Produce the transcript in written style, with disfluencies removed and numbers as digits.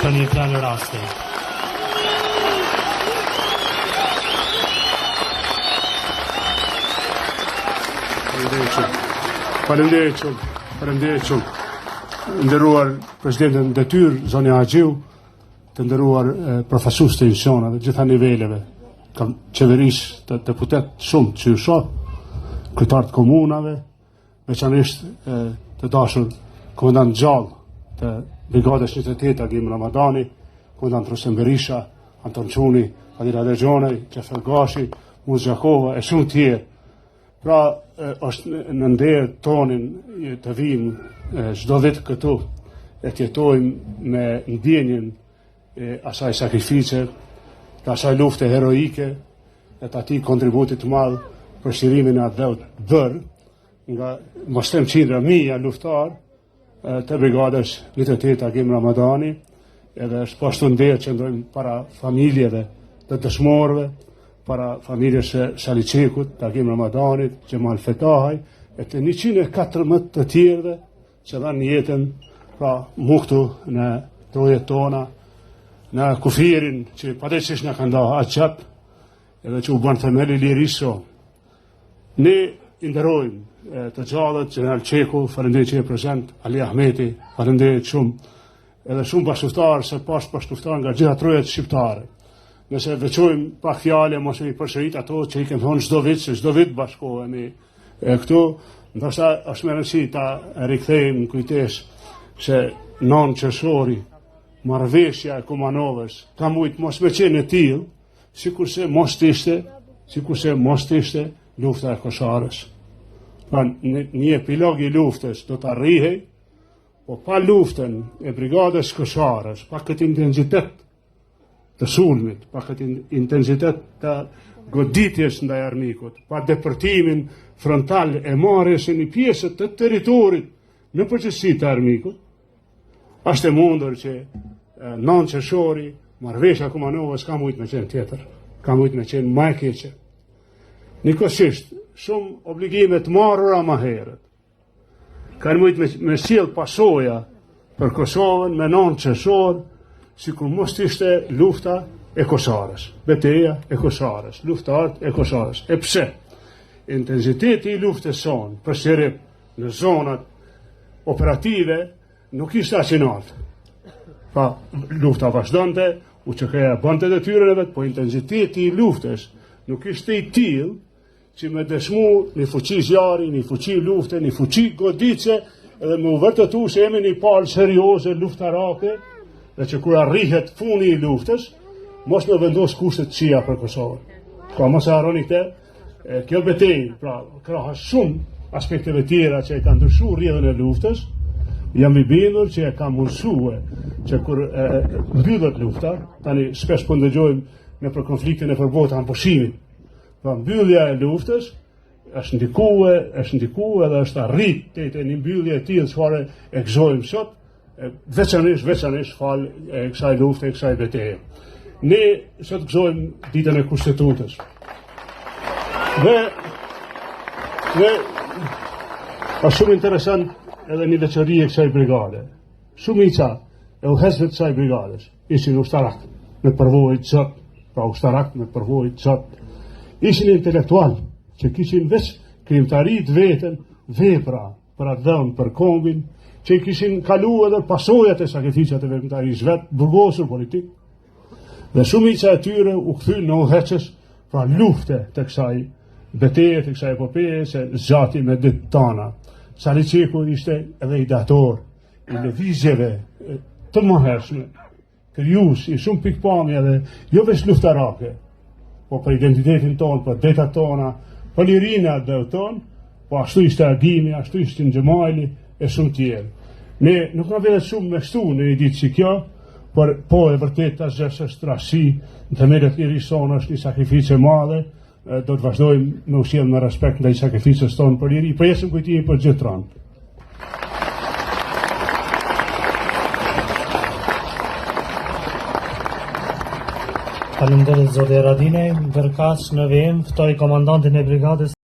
për një plan rasti. Faleminderit shumë. Nderuar Presidentën Detyrë, Zoni Haxhiu, të nderuar profesorë të institucioneve, gjitha niveleve, qeverisë, të deputet shumë që ju shoh, kryetarët komunave, veçanërisht të dashur komandant gjallë të brigadës 28 Agim Ramadani, komandant Rusem Berisha, Anton Çuni, Adila Lexhonej, Qefer Gashi, Muz Gjakova e shumë tjerë. Pra, është në nder tonin të vim çdo vit këtu e të jetojmë me ndjenjen e asaj sakrifice, të asaj lufte heroike, e të atij kontributit të madh për shirimin e atë bërë nga mos them qindra mijë luftarë të brigadës 28 Agim Ramadani, edhe është poshtu nder që ndojmë para familjeve të dëshmorëve, para familjes së Shaliçekut, Agim Ramadanit, Gjemal Fetahaj, e të 114 të tjerëve që dhanë jetën pra muktu në trojet tona, në kufirin që padejqisht në kanë da aqat, edhe që u banë themeli lirisë. Ne inderojmë të gjallët, General Qeku, falenderit që e prezent, Ali Ahmeti, falenderit shumë, edhe shumë bashkëftarë, se pas bashkëftarë nga gjitha trojet shqiptare. Nëse veçojmë pak fjale, mos me i përsërit ato që i kemë thonë çdo vit, se çdo vit bashkohemi këtu, ndoshta është më rëndësi ta rikthejmë në kujtesë se 9 qershori, marrëveshja e Kumanovës, ka mujt mos me qenë e tillë, sikurse mos ishte lufta e Koszarës. Pra një epilog i luftës do të arrihej, po pa luftën e brigadës Koszarës, pa këtë intensitet të sulmit, pa këtë intensitet të goditjes ndaj armikut, pa depërtimin frontal e marrjes së një pjesë të territorit në përgjithësi të armikut, është e mundur që 9 qershori, marrëveshja Kumanovës ka mujt me qenë tjetër, ka mujt me qenë më e keqe. Nikosisht, shumë obligime të marrura më herët, kanë mujt me sjell pasoja për Kosovën me 9 qershor, sikur mos ishte lufta e Koszarës, betejë e Koszarës, luftarët e Koszarës. E pse? Intensiteti i luftës sonë për Serip në zonat operative nuk ishte aq i lartë. Pa lufta vazhdonte, UÇK-ja bënte detyrën e vet, po intensiteti i luftës nuk ishte i tillë që me dëshmu një fuqi zjarri, një fuqi lufte, një fuqi godice, edhe me u vërtetu se jemi një palë serioze luftarake, dhe që kur arrihet funi i luftës, mos me vendos kushtet qia për Kosovën. Pra mos e harroni këtë, kjo betejë, pra krahas shumë aspekteve tjera që e kanë ndryshuar rrjedhën e luftës, jam i bindur që e ka mundsuar që kur mbyllet lufta, tani shpesh po ndëgjojmë në për konfliktin e përbota në pushimit. Pra mbyllja e luftës është ndikuar edhe është arrit te një mbyllje e tillë çfarë e gëzojmë sot, veçanërisht fal e kësaj lufte, e kësaj betejë. Ne sot gëzojmë ditën e Kushtetutës. Dhe është shumë interesant edhe një veçori e kësaj brigade. Shumica e udhëheqësve të kësaj brigades ishin ushtarak me përvojë të zot, pra ushtarak me përvojë të zot. Ishin intelektual që kishin veç krijimtarit veten, vepra për atë dhënë për kombin, që i kishin kalu edhe pasojat e sakrificat e veprimtarisë vet, burgosur politik. Dhe shumica e tyre u kthyn në udhëheqës, pra lufte të kësaj betejë, të kësaj epopeje, se zgjati me ditë tona. Shaliçeku ishte edhe ideator i lëvizjeve të mëhershme, krijues i shumë pikpamje dhe jo vetëm luftarake, po për identitetin tonë, për detat tona, për lirinë e tonë, po ashtu ishte Agimi, ashtu ishte Xhemali e shumë tjerë. Ne nuk na vjen shumë me shtu në një ditë si kjo, por po e vërtet është trashësi, në themelët lirisë sonë është një sakrificë e madhe, do të vazhdojmë me ushqim me respekt ndaj sakrificës tonë për liri, për jesëm kujtimi për gjithë ranë. Faleminderit zoti Radinaj, ndërkaq në vim ftoi komandantin e brigadës